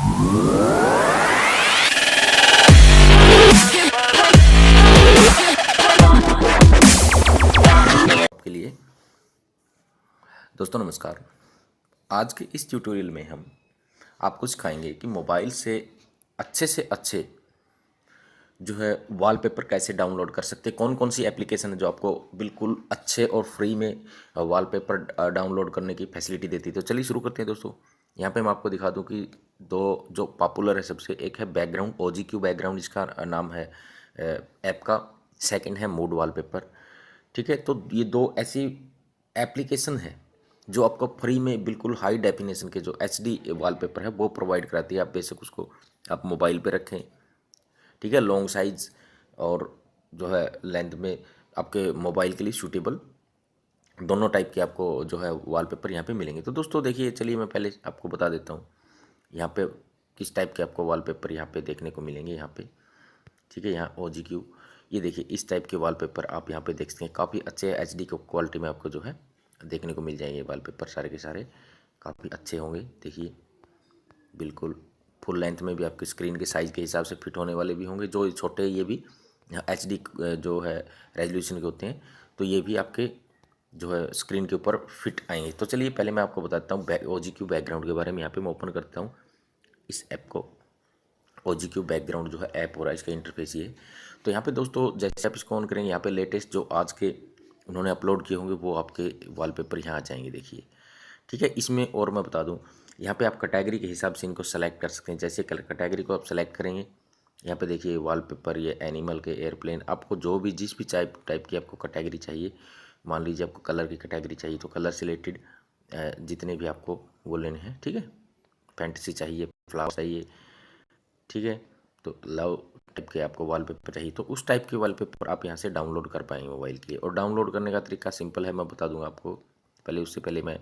आपके लिए दोस्तों नमस्कार। आज के इस ट्यूटोरियल में हम आपको सिखाएंगे कि मोबाइल से अच्छे जो है वॉलपेपर कैसे डाउनलोड कर सकते हैं। कौन कौन सी एप्लीकेशन है जो आपको बिल्कुल अच्छे और फ्री में वॉलपेपर डाउनलोड करने की फैसिलिटी देती है। तो चलिए शुरू करते हैं दोस्तों। यहाँ पे मैं आपको दिखा दूँ कि दो जो पॉपुलर है सबसे, एक है बैकग्राउंड, OGQ बैकग्राउंड इसका नाम है ऐप का। सेकंड है मूड वॉलपेपर। ठीक है, तो ये दो ऐसी एप्लीकेशन है जो आपको फ्री में बिल्कुल हाई डेफिनेशन के जो HD वॉलपेपर है वो प्रोवाइड कराती है। आप बेशक उसको आप मोबाइल पे रखें, ठीक है, लॉन्ग साइज और जो है लेंथ में आपके मोबाइल के लिए सूटेबल दोनों टाइप के आपको जो है वॉलपेपर यहाँ पे मिलेंगे। तो दोस्तों देखिए, चलिए मैं पहले आपको बता देता हूँ यहाँ पे किस टाइप के आपको वॉलपेपर यहाँ पे देखने को मिलेंगे। यहाँ पे ठीक है, यहाँ OGQ, ये देखिए इस टाइप के वॉलपेपर आप यहाँ पे देख सकते हैं। काफ़ी अच्छे HD को क्वालिटी में आपको जो है देखने को मिल जाएंगे। वॉलपेपर सारे के सारे काफ़ी अच्छे होंगे। देखिए बिल्कुल फुल लेंथ में भी आपके स्क्रीन के साइज़ के हिसाब से फिट होने वाले भी होंगे। जो छोटे ये भी HD जो है रेजोल्यूशन के होते हैं, तो ये भी आपके जो है स्क्रीन के ऊपर फिट आएंगे। तो चलिए पहले मैं आपको बताता हूँ OGQ बैकग्राउंड के बारे में। यहाँ पे मैं ओपन करता हूँ इस ऐप को। OGQ बैकग्राउंड जो है ऐप हो रहा है, इसका इंटरफेस ये है। तो यहाँ पे दोस्तों जैसे आप इसको ऑन करेंगे, यहाँ पे लेटेस्ट जो आज के उन्होंने अपलोड किए होंगे वो आपके वॉलपेपर यहाँ आ जाएंगे। देखिए ठीक है, इसमें और मैं बता दूँ, यहाँ पे आप कैटेगरी के हिसाब से इनको सेलेक्ट कर सकते हैं। जैसे कैटेगरी को आप सेलेक्ट करेंगे, यहाँ पे देखिए वॉलपेपर, ये एनिमल के, एयरप्लेन, आपको जो भी जिस भी टाइप की आपको कैटेगरी चाहिए, मान लीजिए आपको कलर की कैटेगरी चाहिए तो कलर से रिलेटेड जितने भी आपको वो लेने हैं, ठीक है, फैंटेसी चाहिए, फ्लावर चाहिए, ठीक है, तो लव टाइप के आपको वॉलपेपर चाहिए तो उस टाइप के वॉलपेपर आप यहाँ से डाउनलोड कर पाएंगे मोबाइल के लिए। और डाउनलोड करने का तरीका सिंपल है, मैं बता दूंगा आपको। पहले उससे पहले मैं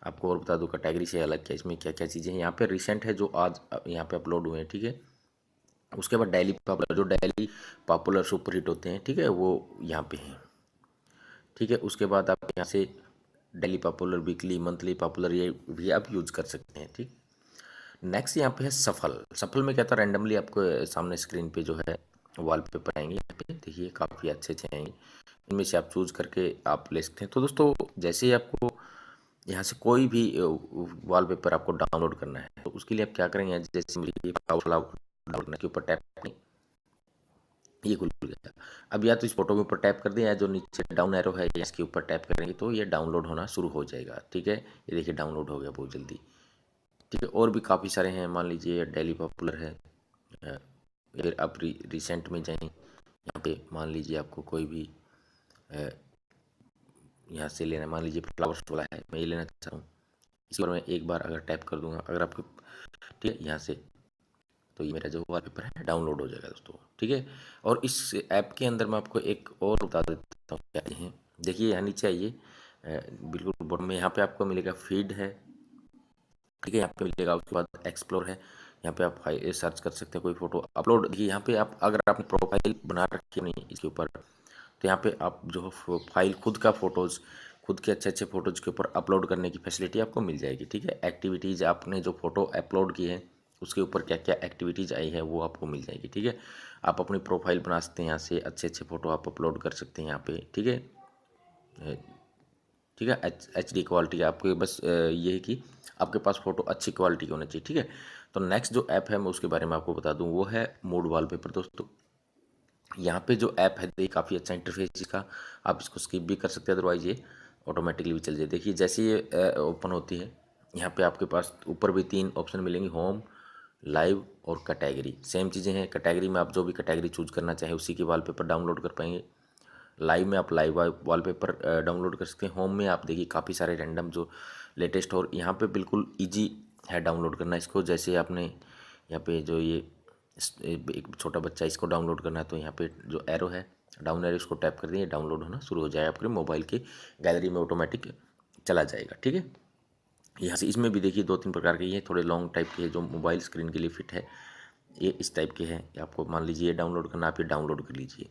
आपको और बता दूं कैटेगरी से अलग क्या इसमें क्या क्या चीज़ें हैं। यहाँ पे रिसेंट है जो आज यहाँ पे अपलोड हुए हैं, ठीक है। उसके बाद डेली पॉपुलर, जो डेली पॉपुलर सुपर हिट होते हैं, ठीक है, वो यहाँ पे हैं, ठीक है। उसके बाद आप यहाँ से daily popular, weekly, monthly popular, ये भी आप यूज कर सकते हैं, ठीक। नेक्स्ट यहाँ पे है सफल। सफल में क्या था, रैंडमली आपको सामने स्क्रीन पे जो है वॉलपेपर आएंगे। यहाँ पे देखिए काफ़ी अच्छे अच्छे आएंगे, इनमें से आप चूज करके आप ले सकते हैं। तो दोस्तों जैसे ही आपको यहाँ से कोई भी वॉलपेपर आपको डाउनलोड करना है तो उसके लिए आप क्या करेंगे, जैसे मुझे डाउनलोड के ऊपर टैप करें, ये खुल गया। अब या तो इस फोटो के ऊपर टैप कर दें या जो नीचे डाउन एरो है इसके ऊपर टैप करेंगे तो ये डाउनलोड होना शुरू हो जाएगा, ठीक है। ये देखिए डाउनलोड हो गया बहुत जल्दी, ठीक है। और भी काफ़ी सारे हैं, मान लीजिए डेली पॉपुलर है। अगर आप रिसेंट में जाएं, यहाँ पे मान लीजिए आपको कोई भी यहाँ से लेना, मान लीजिए फ्लावर्स वाला है, मैं ये लेना चाहता हूँ। इसी पर मैं एक बार अगर टैप कर दूंगा, अगर आपको ठीक है यहाँ से, तो ये मेरा जो वॉलपेपर है डाउनलोड हो जाएगा दोस्तों, ठीक है। और इस ऐप के अंदर मैं आपको एक और बता देता हूँ क्या है। देखिए यहाँ नीचे आइए, बिल्कुल बॉटम में यहाँ पे आपको मिलेगा फीड है, ठीक है, यहाँ पे मिलेगा। उसके बाद एक्सप्लोर है, यहाँ पे आप सर्च कर सकते हैं कोई फोटो अपलोड। देखिए यहाँ पे आप अगर आपने प्रोफाइल बना रखी है नहीं इसके ऊपर, तो यहाँ पे आप जो फाइल खुद का फोटोज़, खुद के अच्छे अच्छे फ़ोटोज़ के ऊपर अपलोड करने की फैसिलिटी आपको मिल जाएगी, ठीक है। एक्टिविटीज़, आपने जो फ़ोटो अपलोड की है उसके ऊपर क्या क्या एक्टिविटीज़ आई है वो आपको मिल जाएगी, ठीक है। आप अपनी प्रोफाइल बना सकते हैं, यहाँ से अच्छे अच्छे फ़ोटो आप अपलोड कर सकते हैं यहाँ पे, ठीक है, ठीक है। HD क्वालिटी आपके बस ये है कि आपके पास फ़ोटो अच्छी क्वालिटी की होनी चाहिए, ठीक है। तो नेक्स्ट जो ऐप है मैं उसके बारे में आपको बता दूं, वो है मूड वॉलपेपर दोस्तों। यहाँ पे जो ऐप है देखिए काफ़ी अच्छा इंटरफेस इसका, आप इसको स्किप भी कर सकते हैं, अदरवाइज ये ऑटोमेटिकली भी चल जाए। देखिए जैसे ये ओपन होती है, यहाँ पे आपके पास ऊपर भी 3 ऑप्शन मिलेंगे, होम, लाइव और कैटेगरी। सेम चीज़ें हैं, कैटेगरी में आप जो भी कैटेगरी चूज करना चाहें उसी की वॉलपेपर डाउनलोड कर पाएंगे। लाइव में आप लाइव वॉलपेपर डाउनलोड कर सकते हैं। होम में आप देखिए काफ़ी सारे रैंडम जो लेटेस्ट, और यहाँ पे बिल्कुल इजी है डाउनलोड करना इसको। जैसे आपने यहाँ पे जो ये एक छोटा बच्चा, इसको डाउनलोड करना है तो यहाँ पे जो एरो है, डाउन एरो, इसको टैप कर दिए, डाउनलोड होना शुरू हो जाएगा, आपके मोबाइल के गैलरी में ऑटोमेटिक चला जाएगा, ठीक है। यहाँ से इसमें भी देखिए 2-3 प्रकार के, ये थोड़े लॉन्ग टाइप के जो मोबाइल स्क्रीन के लिए फिट है, ये इस टाइप के हैं। आपको मान लीजिए ये डाउनलोड करना, आप ये डाउनलोड कर लीजिए,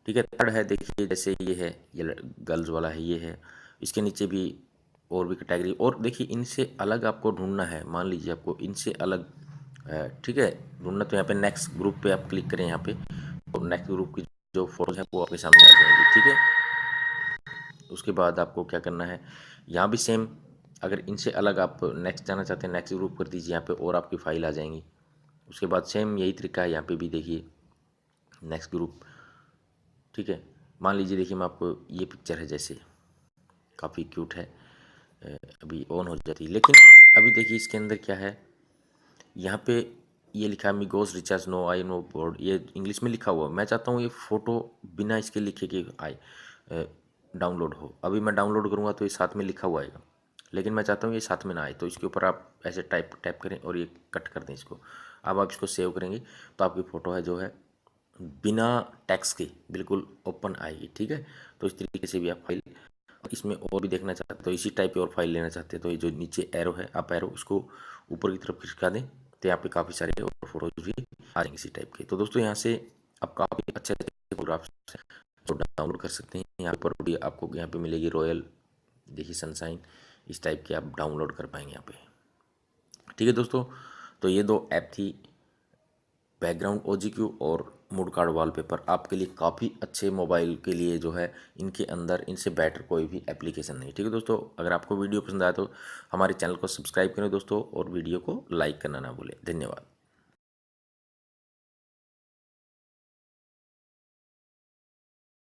ठीक है। थर्ड है देखिए, जैसे ये है, ये गर्ल्स वाला है, ये है। इसके नीचे भी और भी कैटेगरी, और देखिए इनसे अलग आपको ढूंढना है, मान लीजिए आपको इनसे अलग ठीक है, ढूंढना तो यहाँ पे नेक्स्ट ग्रुप पे आप क्लिक करें यहाँ पे, तो नेक्स्ट ग्रुप की जो फोटोज हैं वो आपके सामने आ जाएंगी। ठीक है, उसके बाद आपको क्या करना है, यहाँ भी सेम, अगर इनसे अलग आप नेक्स्ट जाना चाहते हैं नेक्स्ट ग्रुप कर दीजिए यहाँ पे और आपकी फ़ाइल आ जाएंगी। उसके बाद सेम यही तरीका है, यहाँ पे भी देखिए नेक्स्ट ग्रुप। ठीक है, मान लीजिए देखिए मैं आपको ये पिक्चर है जैसे, काफ़ी क्यूट है, अभी ऑन हो जाती है, लेकिन अभी देखिए इसके अंदर क्या है, यहाँ पे ये लिखा है मिगोस recharge no I no board, ये इंग्लिश में लिखा हुआ है। मैं चाहता हूँ ये फ़ोटो बिना इसके लिखे कि आए डाउनलोड हो। अभी मैं डाउनलोड करूँगा तो ये साथ में लिखा हुआ आएगा, लेकिन मैं चाहता हूँ ये साथ में ना आए, तो इसके ऊपर आप ऐसे टाइप टैप करें और ये कट कर दें इसको। अब आप इसको सेव करेंगे तो आपकी फ़ोटो है जो है बिना टैक्स के बिल्कुल ओपन आएगी। ठीक है, तो इस तरीके से भी आप फाइल, इसमें और भी देखना चाहते हो तो इसी टाइप की और फाइल लेना चाहते हैं तो ये जो नीचे एरो है, अप एरो, इसको ऊपर की तरफ खिसका दें तो यहाँ पे काफ़ी सारे और फोटोज भी आ जाएंगे इसी टाइप के। तो दोस्तों यहाँ से आप काफ़ी अच्छे अच्छे फोटोग्राफ्स तो डाउनलोड कर सकते हैं। यहाँ पर भी आपको यहाँ पे मिलेगी रॉयल, देखिए सनशाइन, इस टाइप के आप डाउनलोड कर पाएंगे यहाँ पे। ठीक है दोस्तों, तो ये दो ऐप थी, बैकग्राउंड OGQ और मूड कार्ड वॉलपेपर, आपके लिए काफ़ी अच्छे मोबाइल के लिए जो है, इनके अंदर इनसे बेटर कोई भी एप्लीकेशन नहीं। ठीक है दोस्तों, अगर आपको वीडियो पसंद आया तो हमारे चैनल को सब्सक्राइब करें दोस्तों, और वीडियो को लाइक करना ना भूलें। धन्यवाद।